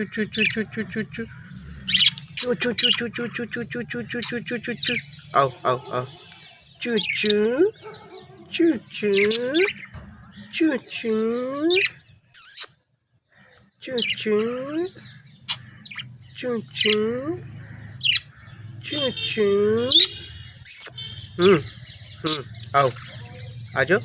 Choo choo choo choo choo choo choo choo choo choo choo choo choo choo. Oh oh oh. Choo choo. Choo choo. Choo choo. Choo choo. Choo choo. Choo choo. Oh. आजो